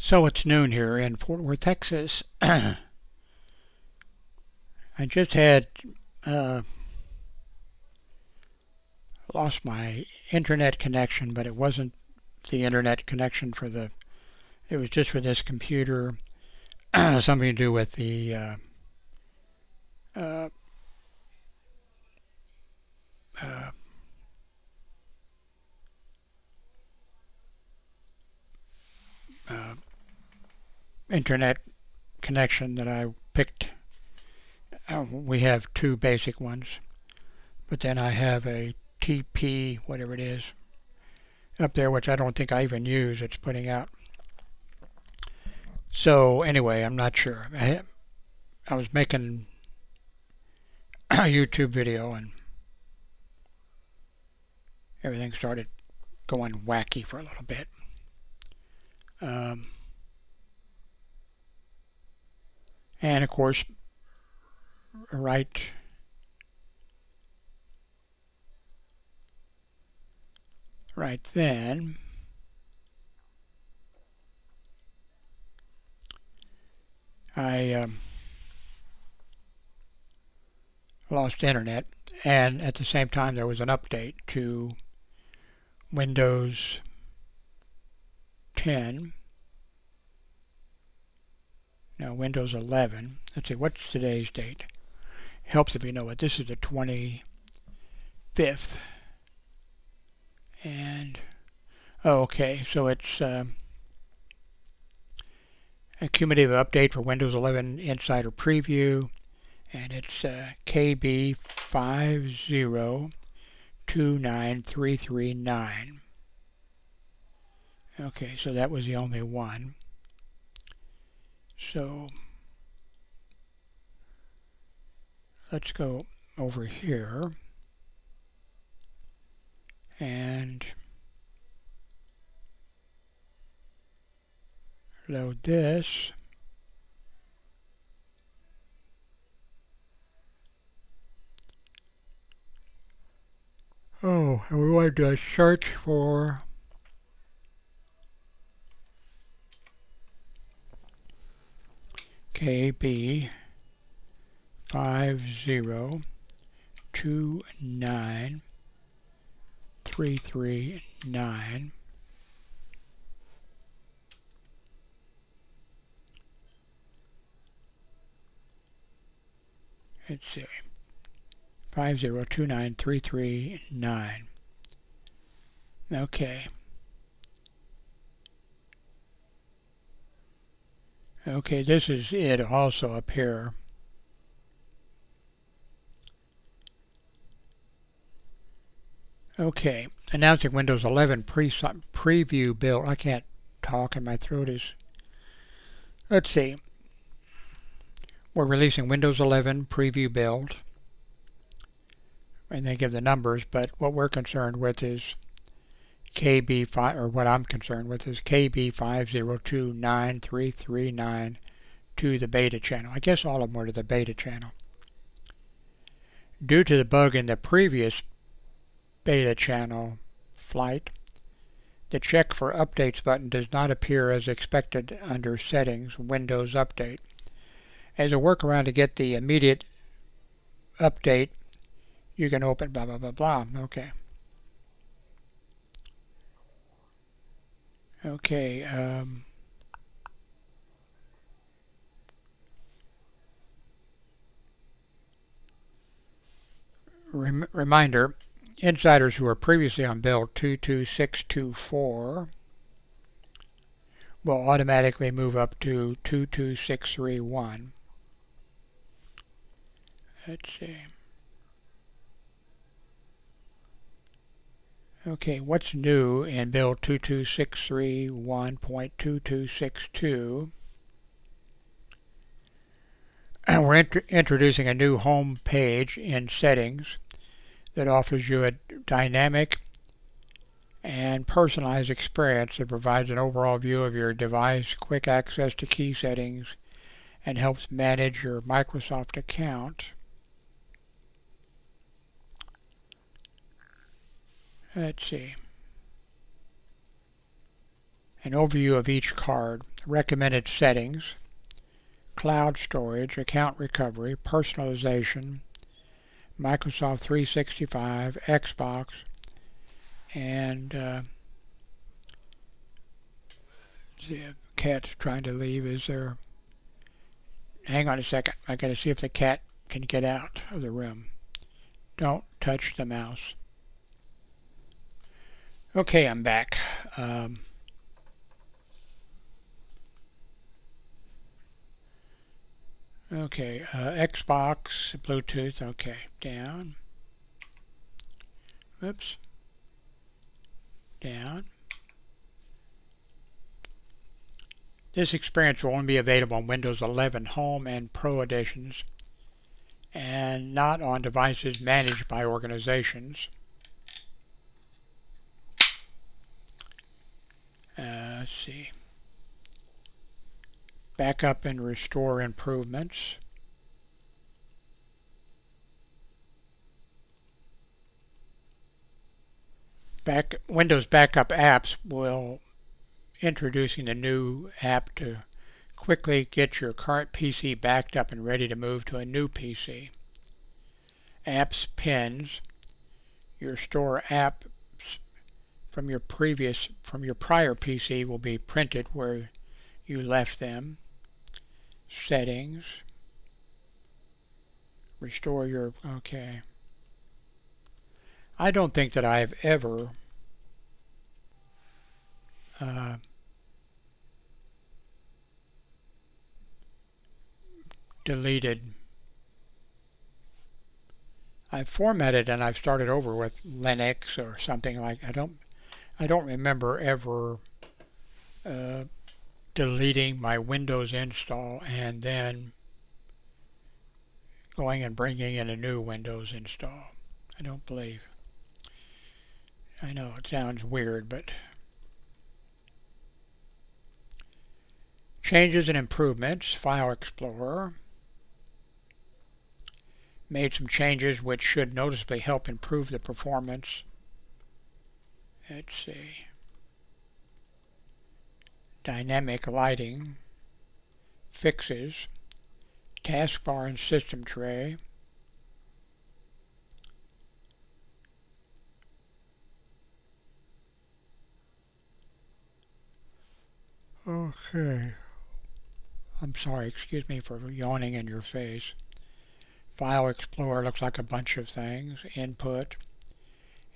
So it's noon here in Fort Worth, Texas. I just had lost my internet connection, but it wasn't the internet connection for the. It was just for this computer. Something to do with the uh, uh, uh, internet connection that I picked. We have two basic ones, but then I have a TP, whatever it is, up there, which I don't think I even use. It's putting out. So anyway, I'm not sure. I was making a YouTube video and everything started going wacky for a little bit. And of course, right then, I lost internet, and at the same time there was an update to Windows 10. No, Windows 11. Let's see, what's today's date? Helps if you know it. This is the 25th. And, okay, so it's a cumulative update for Windows 11 Insider Preview, and it's KB5029339. Okay, so that was the only one. So let's go over here and load this. Oh, and we want to do a search for KB5029339. Let's see. 5029339. Okay. Okay, this is it also up here. Okay, announcing Windows 11 preview build. I can't talk and my throat is... Let's see. We're releasing Windows 11 preview build. And they give the numbers, but what we're concerned with is KB5, or what I'm concerned with is KB5029339 to the beta channel. I guess all of them were to the beta channel. Due to the bug in the previous beta channel flight, the check for updates button does not appear as expected under settings, Windows Update. As a workaround to get the immediate update, you can open blah blah blah blah. Okay. Okay. Reminder, insiders who were previously on build 22624 will automatically move up to 22631. Let's see. Okay, what's new in build 22631.2262? We're introducing a new home page in settings that offers you a dynamic and personalized experience that provides an overall view of your device, quick access to key settings, and helps manage your Microsoft account. Let's see. An overview of each card, recommended settings, cloud storage, account recovery, personalization, Microsoft 365, Xbox, and see if the cat's trying to leave. Is there... Hang on a second. I gotta see if the cat can get out of the room. Don't touch the mouse. Okay, I'm back. Okay, Xbox, Bluetooth, okay, down. Oops. Down. This experience will only be available on Windows 11 Home and Pro editions and not on devices managed by organizations. Let's see. Backup and restore improvements. Windows backup apps will introducing the new app to quickly get your current PC backed up and ready to move to a new PC. Apps pins. Your store apps from your prior PC will be printed where you left them. Settings. Restore your... Okay. I don't think that I've ever deleted. I've formatted and I've started over with Linux or something like... I don't remember ever deleting my Windows install and then going and bringing in a new Windows install. I don't believe. I know it sounds weird, but changes and improvements, File Explorer. Made some changes which should noticeably help improve the performance. Let's see. Dynamic lighting, fixes, taskbar and system tray. Okay. I'm sorry, excuse me for yawning in your face. File Explorer looks like a bunch of things. Input,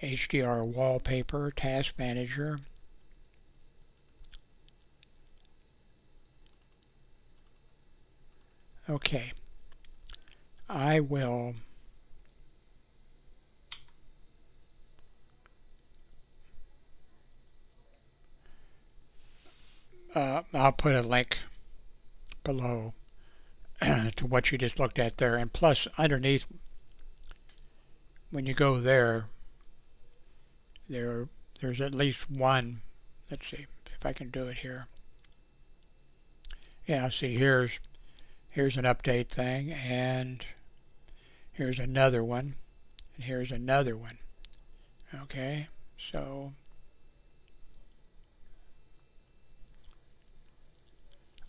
HDR wallpaper, Task Manager. Okay. I will I'll put a link below to what you just looked at there, and plus underneath when you go there's at least one. Let's see if I can do it here. Yeah, see, here's an update thing, and here's another one, and here's another one. Okay, so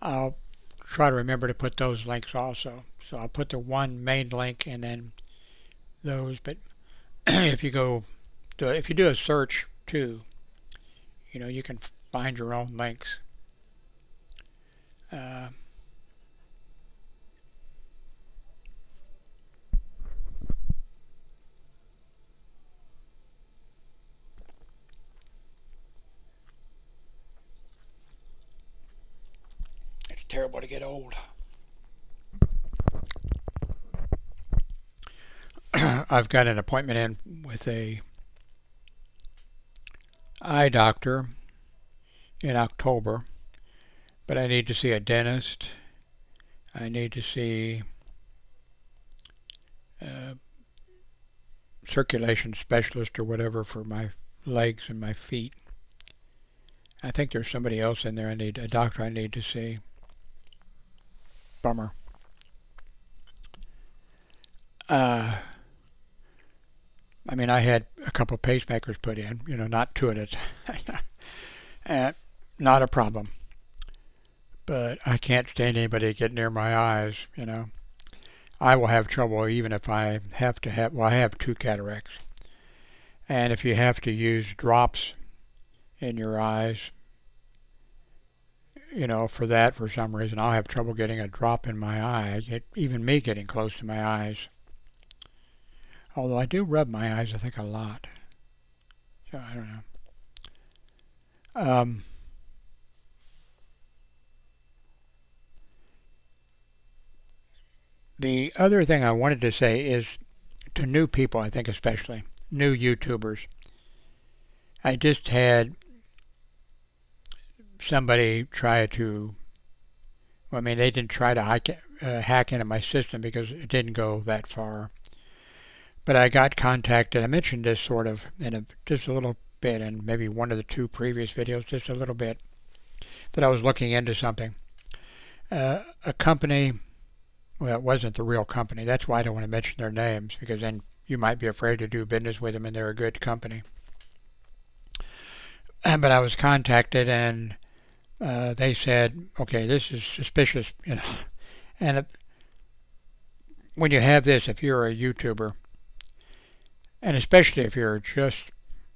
I'll try to remember to put those links also. So I'll put the one main link and then those. But if you do a search too, you can find your own links. It's terrible to get old. I've got an appointment in with a eye doctor in October, but I need to see a dentist. I need to see a circulation specialist or whatever for my legs and my feet. I think there's somebody else in there. A doctor I need to see. Bummer. I mean, I had a couple of pacemakers put in, not two at a time. not a problem. But I can't stand anybody to get near my eyes, you know. I will have trouble even if I have to have, well, I have 2 cataracts. And if you have to use drops in your eyes, you know, for that, for some reason, I'll have trouble getting a drop in my eye, even me getting close to my eyes. Although I do rub my eyes, I think, a lot. So I don't know. The other thing I wanted to say is to new people, I think especially, new YouTubers. I just had somebody try to, well, I mean, they didn't try to hack into my system because it didn't go that far. But I got contacted. I mentioned this sort of in just a little bit in maybe one of the 2 previous videos, just a little bit, that I was looking into something. A company, well, it wasn't the real company. That's why I don't want to mention their names, because then you might be afraid to do business with them and they're a good company. But I was contacted and they said, okay, this is suspicious, you know. And when you have this, if you're a YouTuber, and especially if you're just,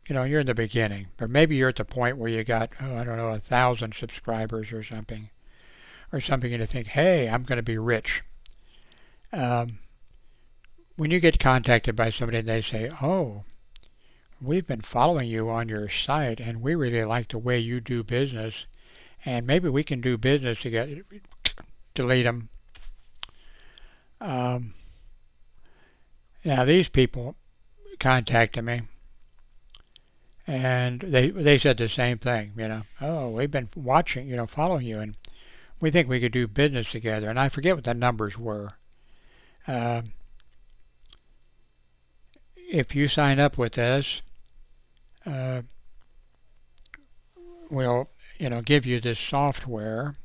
you know, you're in the beginning, or maybe you're at the point where you got, oh, I don't know, 1,000 subscribers or something, and you think, hey, I'm going to be rich. When you get contacted by somebody and they say, oh, we've been following you on your site and we really like the way you do business and maybe we can do business together, delete them. Now these people contacted me and they said the same thing, you know, oh, we've been watching, you know, following you and we think we could do business together. And I forget what the numbers were. If you sign up with us, we'll, you know, give you this software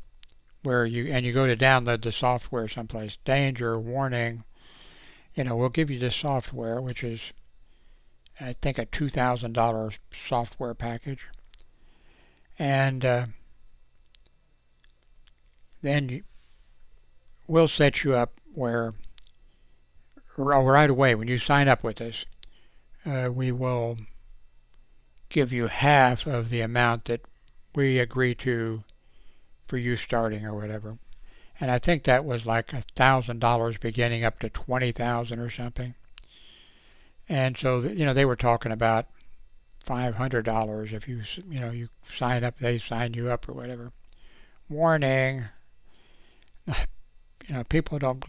where you go to download the software someplace. Danger, warning, you know, we'll give you this software, which is, I think, a $2,000 software package. And then we'll set you up where right away when you sign up with us, we will give you half of the amount that we agree to for you starting or whatever. And I think that was like $1,000 beginning up to $20,000 or something. And so, you know, they were talking about $500 if you you sign up, they sign you up or whatever. Warning, you know, people don't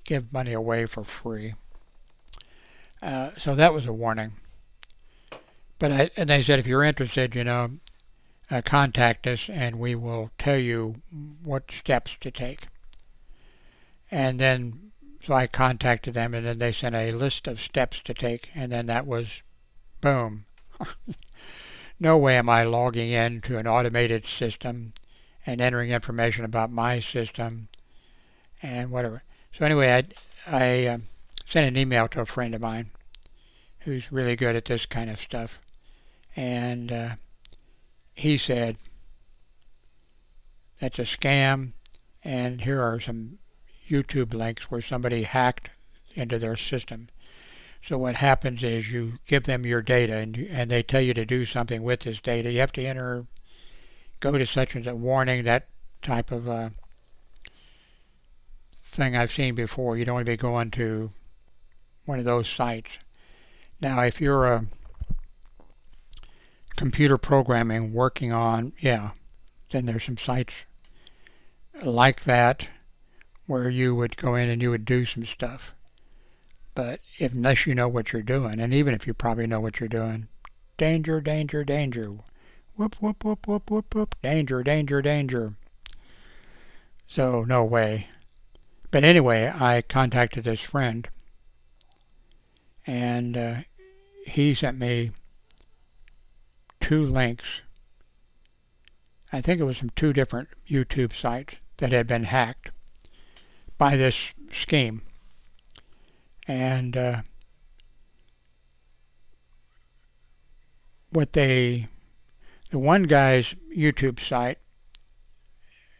give money away for free. So that was a warning. But and they said if you're interested, you know, contact us and we will tell you what steps to take. And then, so I contacted them and then they sent a list of steps to take and then that was, boom. No way am I logging in to an automated system and entering information about my system and whatever. So anyway, I sent an email to a friend of mine who's really good at this kind of stuff. And he said, that's a scam, and here are some YouTube links where somebody hacked into their system. So what happens is you give them your data, and they tell you to do something with this data. You have to enter, go to such and such, warning, that type of thing I've seen before. You don't want to be going to one of those sites. Now, if you're a computer programming working on, then there's some sites like that where you would go in and you would do some stuff. But unless you know what you're doing, and even if you probably know what you're doing, danger, danger, danger. Whoop, whoop, whoop, whoop, whoop, whoop. Danger, danger, danger. So, no way. But anyway, I contacted this friend, and he sent me 2 links. I think it was from 2 different YouTube sites that had been hacked by this scheme. And what they The one guy's YouTube site,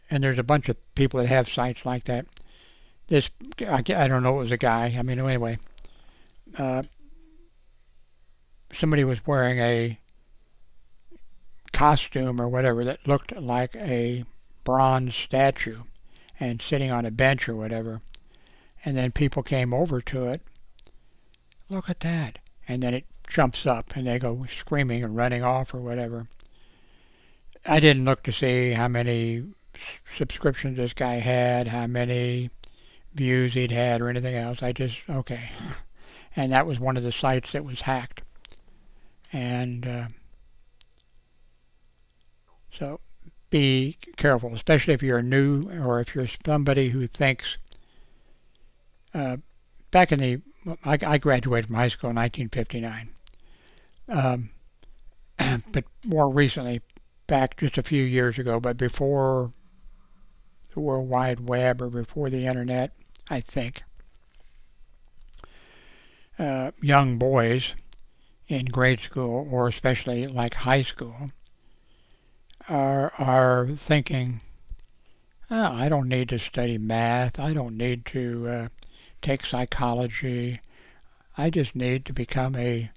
and there's a bunch of people that have sites like that. This, I don't know, it was a guy. I mean, anyway, somebody was wearing a costume or whatever that looked like a bronze statue and sitting on a bench or whatever. And then people came over to it. Look at that. And then it jumps up and they go screaming and running off or whatever. I didn't look to see how many subscriptions this guy had, how many views he'd had or anything else. I just, okay. And that was one of the sites that was hacked. And so be careful, especially if you're new or if you're somebody who thinks, back in the, I graduated from high school in 1959. But more recently, back just a few years ago, but before the World Wide Web or before the internet, I think, young boys in grade school or especially like high school are thinking, oh, I don't need to study math, I don't need to take psychology, I just need to become a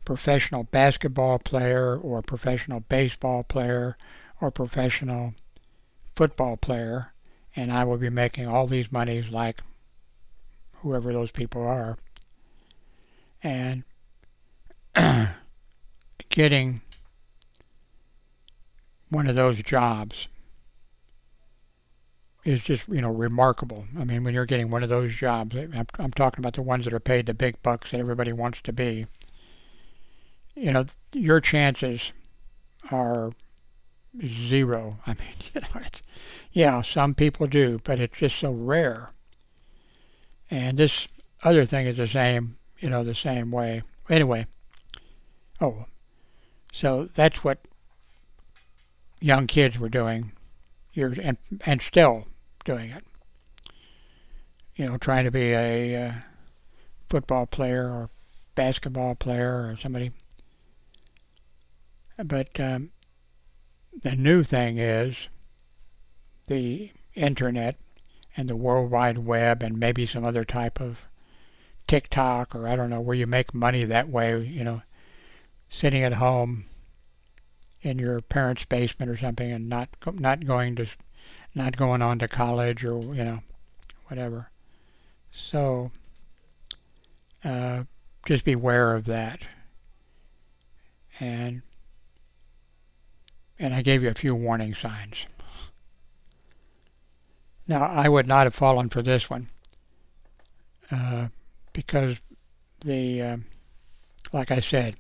professional basketball player or professional baseball player or professional football player, and I will be making all these monies like whoever those people are. And getting one of those jobs is just, remarkable. I mean, when you're getting one of those jobs, I'm talking about the ones that are paid the big bucks that everybody wants to be. Your chances are zero. I mean, some people do, but it's just so rare. And this other thing is the same way. Anyway, so that's what young kids were doing years and still doing it. Trying to be a football player or basketball player or somebody. But the new thing is the internet and the World Wide Web and maybe some other type of TikTok or I don't know, where you make money that way, sitting at home in your parents' basement or something and not going on to college or whatever. So just beware of that. And I gave you a few warning signs. Now, I would not have fallen for this one because like I said,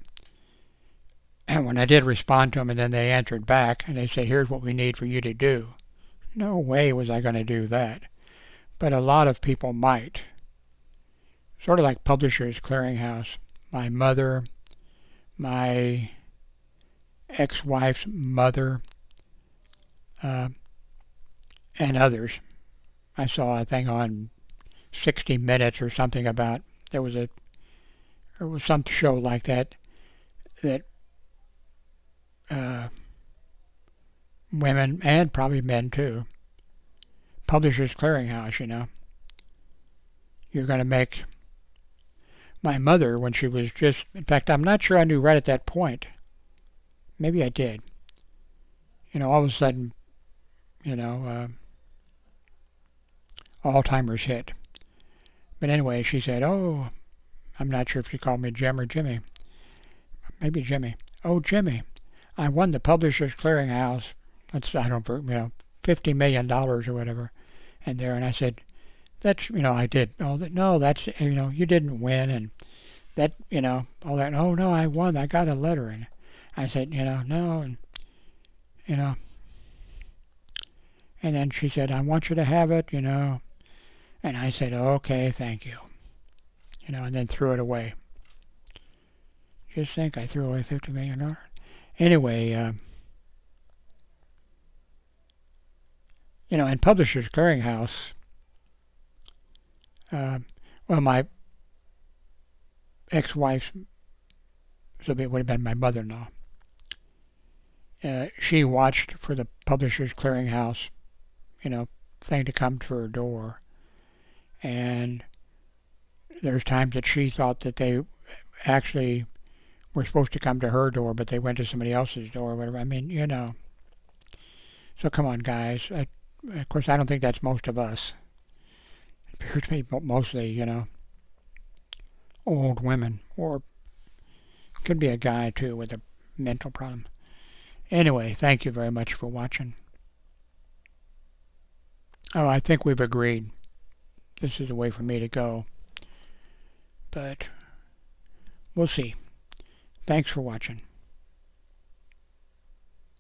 when I did respond to them and then they answered back and they said, here's what we need for you to do. No way was I going to do that. But a lot of people might. Sort of like Publishers Clearinghouse. My mother, my ex-wife's mother, and others. I saw a thing on 60 Minutes or something about, there was some show like that women, and probably men too, Publishers Clearinghouse, you're going to make, my mother, when she was just, in fact, I'm not sure I knew right at that point, maybe I did, all of a sudden, Alzheimer's hit. But anyway, she said, oh, I'm not sure if she called me Jim or Jimmy. Maybe Jimmy. Oh, Jimmy, I won the Publishers Clearinghouse, $50 million or whatever. And I said, that's, I did. Oh, no, that's, you didn't win. And that, all that. Oh, no, I won. I got a letter. And I said, no. And, and then she said, I want you to have it, And I said, okay, thank you. And then threw it away. Just think, I threw away $50 million. Anyway, in Publishers Clearinghouse, my ex-wife's, so it would have been my mother-in-law, She watched for the Publishers Clearinghouse, thing to come to her door. And there's times that she thought that they actually were supposed to come to her door, but they went to somebody else's door or whatever. I mean, So come on, guys. Of course, I don't think that's most of us. It appears to be mostly, old women, or could be a guy too with a mental problem. Anyway, thank you very much for watching. Oh, I think we've agreed this is the way for me to go, but we'll see. Thanks for watching.